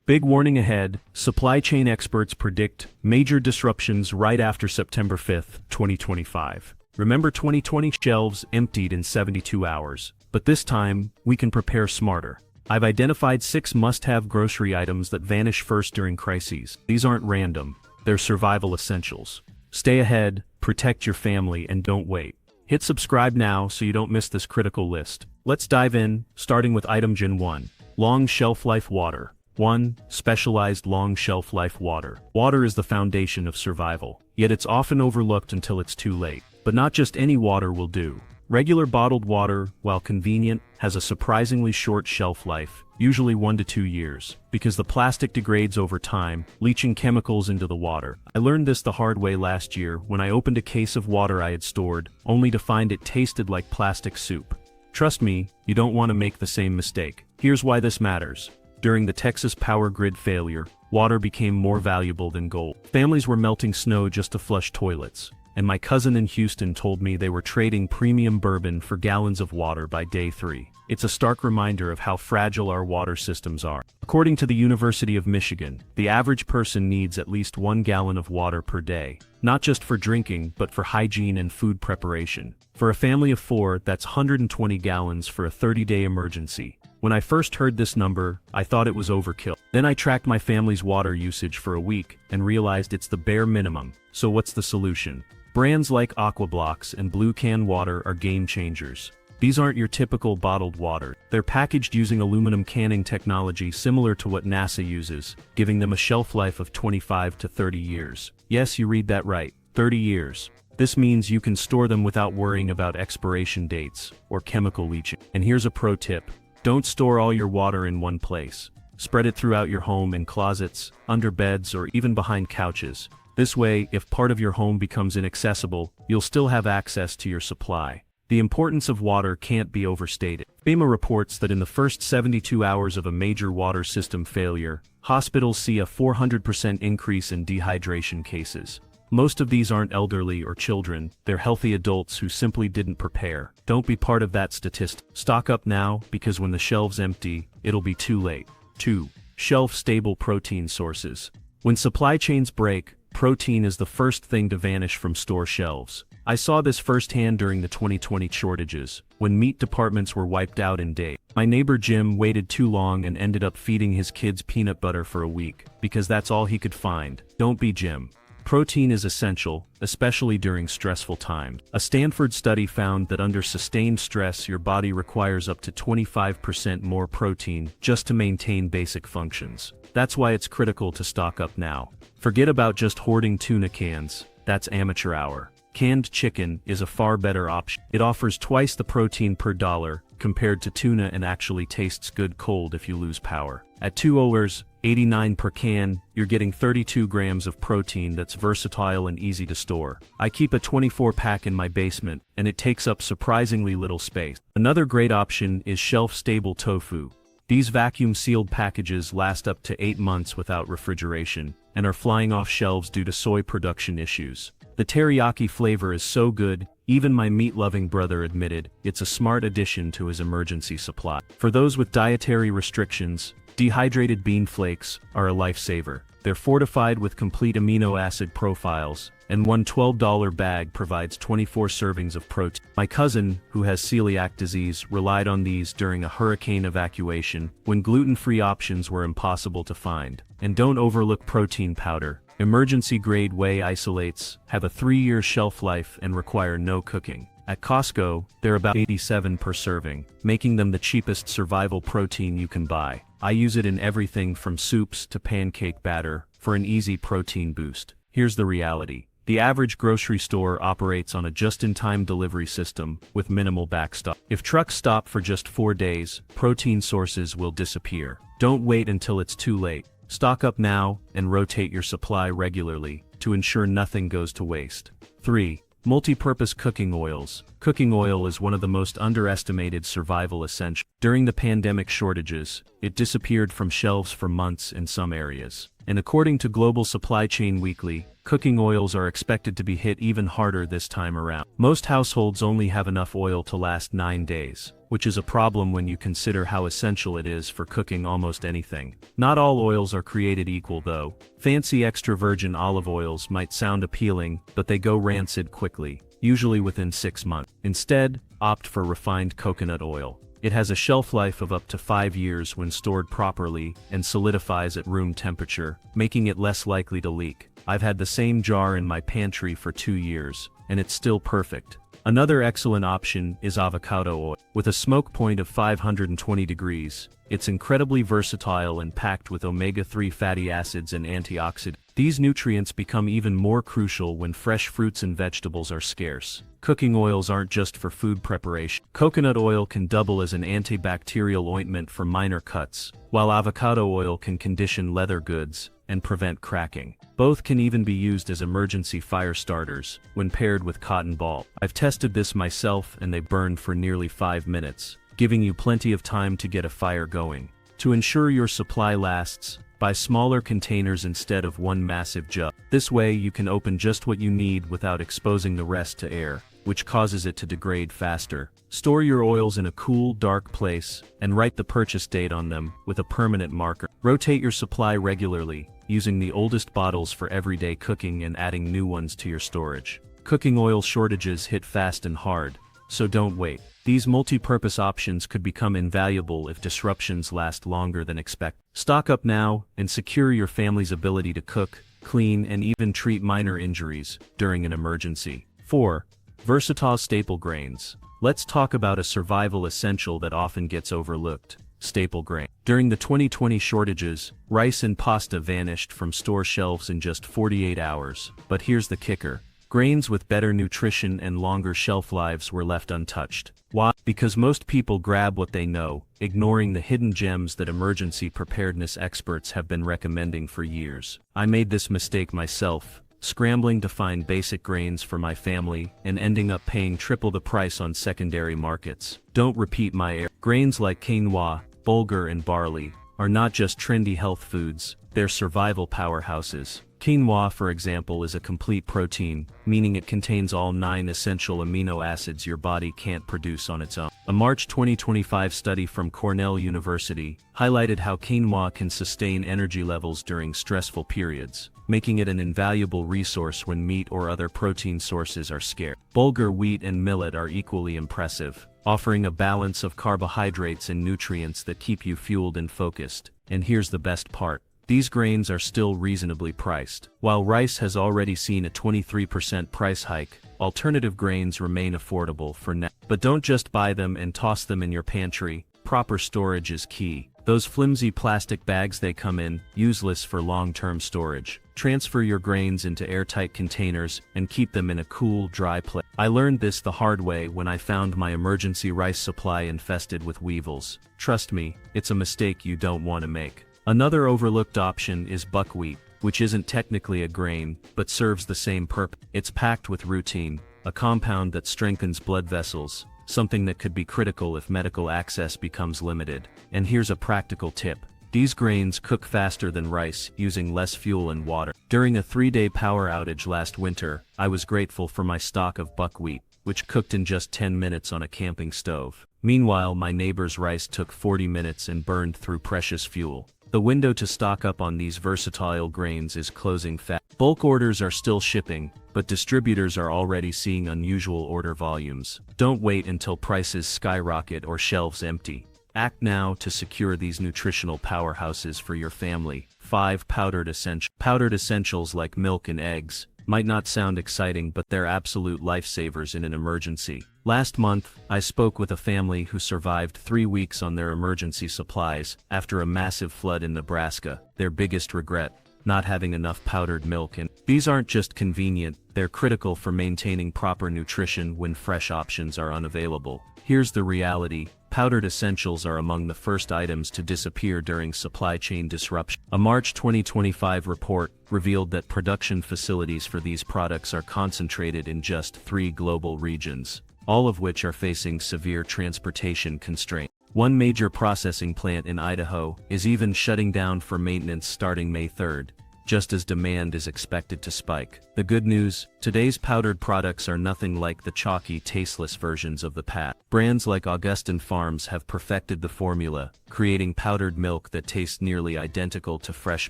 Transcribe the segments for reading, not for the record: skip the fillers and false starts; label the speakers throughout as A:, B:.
A: Big warning ahead, supply chain experts predict major disruptions right after September 5, 2025. Remember 2020 shelves emptied in 72 hours, but this time, we can prepare smarter. I've identified 6 must-have grocery items that vanish first during crises. These aren't random, they're survival essentials. Stay ahead, protect your family, and don't wait. Hit subscribe now so you don't miss this critical list. Let's dive in, starting with item Gen 1. Long shelf life water. 1. Specialized long shelf life water. Water is the foundation of survival, yet it's often overlooked until it's too late. But not just any water will do. Regular bottled water, while convenient, has a surprisingly short shelf life, usually 1 to 2 years, because the plastic degrades over time, leaching chemicals into the water. I learned this the hard way last year when I opened a case of water I had stored, only to find it tasted like plastic soup. Trust me, you don't want to make the same mistake. Here's why this matters. During the Texas power grid failure, water became more valuable than gold. Families were melting snow just to flush toilets, and my cousin in Houston told me they were trading premium bourbon for gallons of water by day 3. It's a stark reminder of how fragile our water systems are. According to the University of Michigan, the average person needs at least 1 gallon of water per day, not just for drinking but for hygiene and food preparation. For a family of 4, that's 120 gallons for a 30-day emergency. When I first heard this number, I thought it was overkill. Then I tracked my family's water usage for a week and realized it's the bare minimum. So what's the solution? Brands like Aquablocks and Blue Can Water are game changers. These aren't your typical bottled water. They're packaged using aluminum canning technology similar to what NASA uses, giving them a shelf life of 25 to 30 years. Yes, you read that right, 30 years. This means you can store them without worrying about expiration dates or chemical leaching. And here's a pro tip. Don't store all your water in one place. Spread it throughout your home in closets, under beds, or even behind couches. This way, if part of your home becomes inaccessible, you'll still have access to your supply. The importance of water can't be overstated. FEMA reports that in the first 72 hours of a major water system failure, hospitals see a 400% increase in dehydration cases. Most of these aren't elderly or children, they're healthy adults who simply didn't prepare. Don't be part of that statistic. Stock up now, because when the shelves empty, it'll be too late. 2. Shelf-stable protein sources. When supply chains break, protein is the first thing to vanish from store shelves. I saw this firsthand during the 2020 shortages, when meat departments were wiped out in days. My neighbor Jim waited too long and ended up feeding his kids peanut butter for a week, because that's all he could find. Don't be Jim. Protein is essential, especially during stressful times. A Stanford study found that under sustained stress your body requires up to 25% more protein just to maintain basic functions. That's why it's critical to stock up now. Forget about just hoarding tuna cans, that's amateur hour. Canned chicken is a far better option. It offers twice the protein per dollar compared to tuna and actually tastes good cold if you lose power. At $2.89 per can, you're getting 32 grams of protein that's versatile and easy to store. I keep a 24-pack in my basement, and it takes up surprisingly little space. Another great option is shelf-stable tofu. These vacuum-sealed packages last up to 8 months without refrigeration, and are flying off shelves due to soy production issues. The teriyaki flavor is so good, even my meat-loving brother admitted it's a smart addition to his emergency supply. For those with dietary restrictions, dehydrated bean flakes are a lifesaver. They're fortified with complete amino acid profiles, and one $12 bag provides 24 servings of protein. My cousin, who has celiac disease, relied on these during a hurricane evacuation when gluten-free options were impossible to find. And don't overlook protein powder. Emergency-grade whey isolates have a 3-year shelf life and require no cooking. At Costco, they're about $87 per serving, making them the cheapest survival protein you can buy. I use it in everything from soups to pancake batter for an easy protein boost. Here's the reality. The average grocery store operates on a just-in-time delivery system with minimal backstop. If trucks stop for just 4 days, protein sources will disappear. Don't wait until it's too late. Stock up now and rotate your supply regularly to ensure nothing goes to waste. 3. Multi-purpose cooking oils. Cooking oil is one of the most underestimated survival essentials. During the pandemic shortages, it disappeared from shelves for months in some areas. And according to Global Supply Chain Weekly, cooking oils are expected to be hit even harder this time around. Most households only have enough oil to last 9 days, which is a problem when you consider how essential it is for cooking almost anything. Not all oils are created equal though. Fancy extra virgin olive oils might sound appealing, but they go rancid quickly, usually within 6 months. Instead, opt for refined coconut oil. It has a shelf life of up to 5 years when stored properly and solidifies at room temperature, making it less likely to leak. I've had the same jar in my pantry for 2 years, and it's still perfect. Another excellent option is avocado oil. With a smoke point of 520 degrees, it's incredibly versatile and packed with omega-3 fatty acids and antioxidants. These nutrients become even more crucial when fresh fruits and vegetables are scarce. Cooking oils aren't just for food preparation. Coconut oil can double as an antibacterial ointment for minor cuts, while avocado oil can condition leather goods and prevent cracking. Both can even be used as emergency fire starters when paired with cotton ball. I've tested this myself and they burn for nearly 5 minutes, giving you plenty of time to get a fire going. To ensure your supply lasts, buy smaller containers instead of one massive jug. This way you can open just what you need without exposing the rest to air, which causes it to degrade faster. Store your oils in a cool, dark place, and write the purchase date on them with a permanent marker. Rotate your supply regularly, using the oldest bottles for everyday cooking and adding new ones to your storage. Cooking oil shortages hit fast and hard, so don't wait. These multi-purpose options could become invaluable if disruptions last longer than expected. Stock up now and secure your family's ability to cook, clean, and even treat minor injuries during an emergency. 4. Versatile staple grains. Let's talk about a survival essential that often gets overlooked: staple grain. During the 2020 shortages, rice and pasta vanished from store shelves in just 48 hours. But here's the kicker: grains with better nutrition and longer shelf lives were left untouched. Why? Because most people grab what they know, ignoring the hidden gems that emergency preparedness experts have been recommending for years. I made this mistake myself, scrambling to find basic grains for my family and ending up paying triple the price on secondary markets. Don't repeat my error. Grains like quinoa, bulgur, and barley are not just trendy health foods, they're survival powerhouses. Quinoa, for example, is a complete protein, meaning it contains all 9 essential amino acids your body can't produce on its own. A March 2025 study from Cornell University highlighted how quinoa can sustain energy levels during stressful periods, making it an invaluable resource when meat or other protein sources are scarce. Bulgur, wheat, and millet are equally impressive, offering a balance of carbohydrates and nutrients that keep you fueled and focused. And here's the best part: these grains are still reasonably priced. While rice has already seen a 23% price hike, alternative grains remain affordable for now. But don't just buy them and toss them in your pantry. Proper storage is key. Those flimsy plastic bags they come in, useless for long-term storage. Transfer your grains into airtight containers and keep them in a cool, dry place. I learned this the hard way when I found my emergency rice supply infested with weevils. Trust me, it's a mistake you don't want to make. Another overlooked option is buckwheat, which isn't technically a grain, but serves the same purpose. It's packed with rutin, a compound that strengthens blood vessels, something that could be critical if medical access becomes limited. And here's a practical tip: these grains cook faster than rice, using less fuel and water. During a 3-day power outage last winter, I was grateful for my stock of buckwheat, which cooked in just 10 minutes on a camping stove. Meanwhile, my neighbor's rice took 40 minutes and burned through precious fuel. The window to stock up on these versatile grains is closing fast. Bulk orders are still shipping, but distributors are already seeing unusual order volumes. Don't wait until prices skyrocket or shelves empty. Act now to secure these nutritional powerhouses for your family. 5. Powdered essentials. Powdered essentials like milk and eggs might not sound exciting, but they're absolute lifesavers in an emergency. Last month, I spoke with a family who survived 3 weeks on their emergency supplies after a massive flood in Nebraska. Their biggest regret: not having enough powdered milk. And these aren't just convenient, they're critical for maintaining proper nutrition when fresh options are unavailable. Here's the reality: powdered essentials are among the first items to disappear during supply chain disruption. A March 2025 report revealed that production facilities for these products are concentrated in just 3 global regions. all of which are facing severe transportation constraints. One major processing plant in Idaho is even shutting down for maintenance starting May 3rd, just as demand is expected to spike. The good news, today's powdered products are nothing like the chalky, tasteless versions of the past. Brands like Augustin Farms have perfected the formula, creating powdered milk that tastes nearly identical to fresh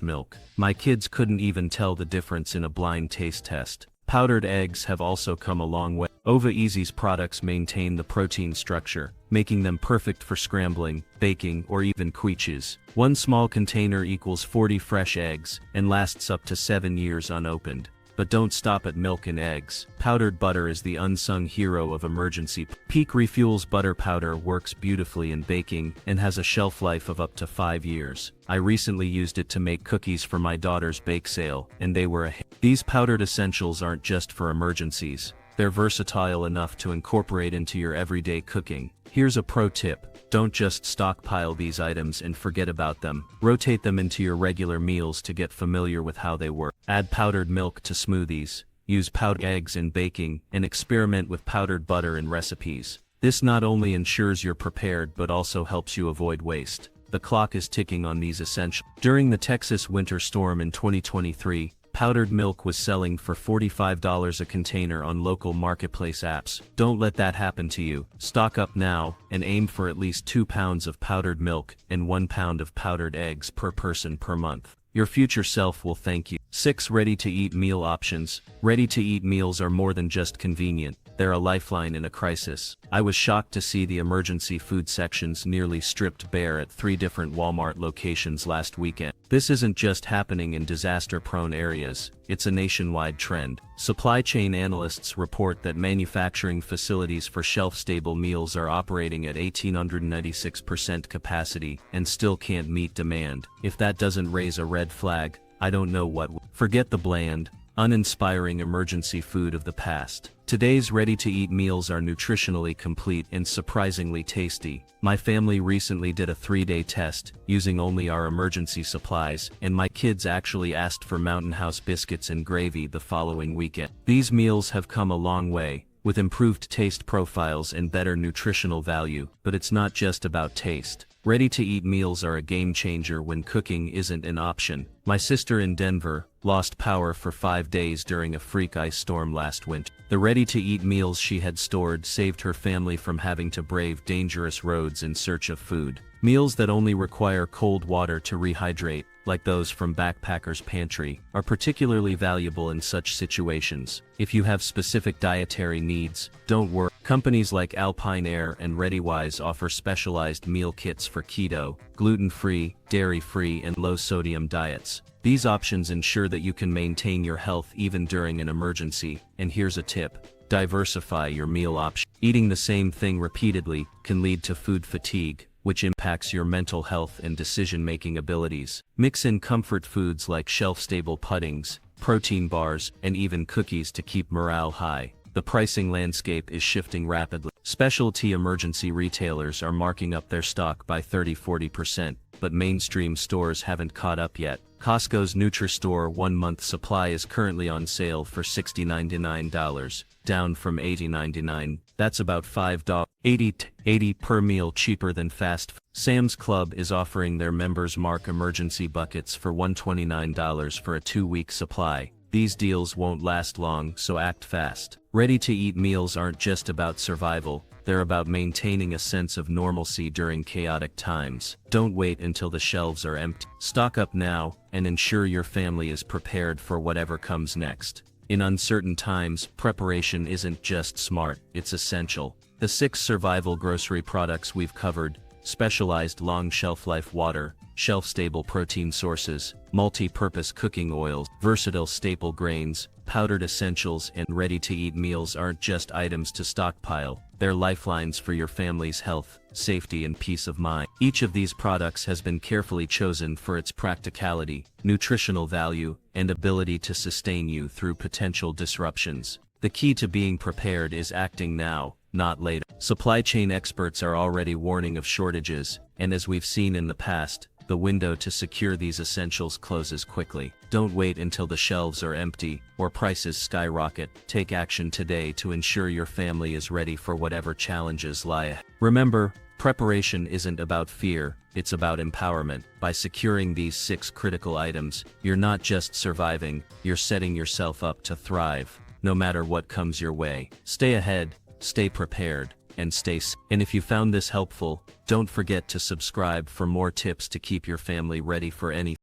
A: milk. My kids couldn't even tell the difference in a blind taste test. Powdered eggs have also come a long way. Ova Easy's products maintain the protein structure, making them perfect for scrambling, baking, or even quiches. One small container equals 40 fresh eggs, and lasts up to 7 years unopened. But don't stop at milk and eggs. Powdered butter is the unsung hero of emergency. Peak Refuel's butter powder works beautifully in baking and has a shelf life of up to 5 years. I recently used it to make cookies for my daughter's bake sale, and they were a hit. These powdered essentials aren't just for emergencies. They're versatile enough to incorporate into your everyday cooking. Here's a pro tip. Don't just stockpile these items and forget about them. Rotate them into your regular meals to get familiar with how they work. Add powdered milk to smoothies. Use powdered eggs in baking, and experiment with powdered butter in recipes. This not only ensures you're prepared but also helps you avoid waste. The clock is ticking on these essentials. During the Texas winter storm in 2023, powdered milk was selling for $45 a container on local marketplace apps. Don't let that happen to you. Stock up now, and aim for at least 2 pounds of powdered milk and 1 pound of powdered eggs per person per month. Your future self will thank you. 6 ready-to-eat meal options. Ready-to-eat meals are more than just convenient. They're a lifeline in a crisis. I was shocked to see the emergency food sections nearly stripped bare at 3 different Walmart locations last weekend. This isn't just happening in disaster-prone areas, it's a nationwide trend. Supply chain analysts report that manufacturing facilities for shelf-stable meals are operating at 1,896% capacity and still can't meet demand. If that doesn't raise a red flag, I don't know what will. Forget the bland, uninspiring emergency food of the past. Today's ready-to-eat meals are nutritionally complete and surprisingly tasty. My family recently did a 3-day test, using only our emergency supplies, and my kids actually asked for Mountain House biscuits and gravy the following weekend. These meals have come a long way, with improved taste profiles and better nutritional value, but it's not just about taste. Ready-to-eat meals are a game changer when cooking isn't an option. My sister in Denver lost power for 5 days during a freak ice storm last winter. The ready-to-eat meals she had stored saved her family from having to brave dangerous roads in search of food. Meals that only require cold water to rehydrate, like those from Backpacker's Pantry, are particularly valuable in such situations. If you have specific dietary needs, don't worry. Companies like Alpine Air and ReadyWise offer specialized meal kits for keto, gluten-free, dairy-free, and low-sodium diets. These options ensure that you can maintain your health even during an emergency. And here's a tip: diversify your meal options. Eating the same thing repeatedly can lead to food fatigue, which impacts your mental health and decision-making abilities. Mix in comfort foods like shelf-stable puddings, protein bars, and even cookies to keep morale high. The pricing landscape is shifting rapidly. Specialty emergency retailers are marking up their stock by 30–40%, but mainstream stores haven't caught up yet. Costco's NutriStore 1-month supply is currently on sale for $60.99, down from $80.99. That's about $5.80 per meal cheaper than fast food. Sam's Club is offering their members Mark emergency buckets for $129 for a 2-week supply. These deals won't last long, so act fast. Ready-to-eat meals aren't just about survival, they're about maintaining a sense of normalcy during chaotic times. Don't wait until the shelves are empty. Stock up now, and ensure your family is prepared for whatever comes next. In uncertain times, preparation isn't just smart, it's essential. The 6 survival grocery products we've covered: specialized long shelf-life water, shelf-stable protein sources, multi-purpose cooking oils, versatile staple grains, powdered essentials, and ready-to-eat meals aren't just items to stockpile, they're lifelines for your family's health, safety, and peace of mind. Each of these products has been carefully chosen for its practicality, nutritional value, and ability to sustain you through potential disruptions. The key to being prepared is acting now, not later. Supply chain experts are already warning of shortages, and as we've seen in the past, the window to secure these essentials closes quickly. Don't wait until the shelves are empty or prices skyrocket. Take action today to ensure your family is ready for whatever challenges lie ahead. Remember, preparation isn't about fear, it's about empowerment. By securing these 6 critical items, you're not just surviving, you're setting yourself up to thrive, no matter what comes your way. Stay ahead, stay prepared, and stay safe. And if you found this helpful, don't forget to subscribe for more tips to keep your family ready for anything.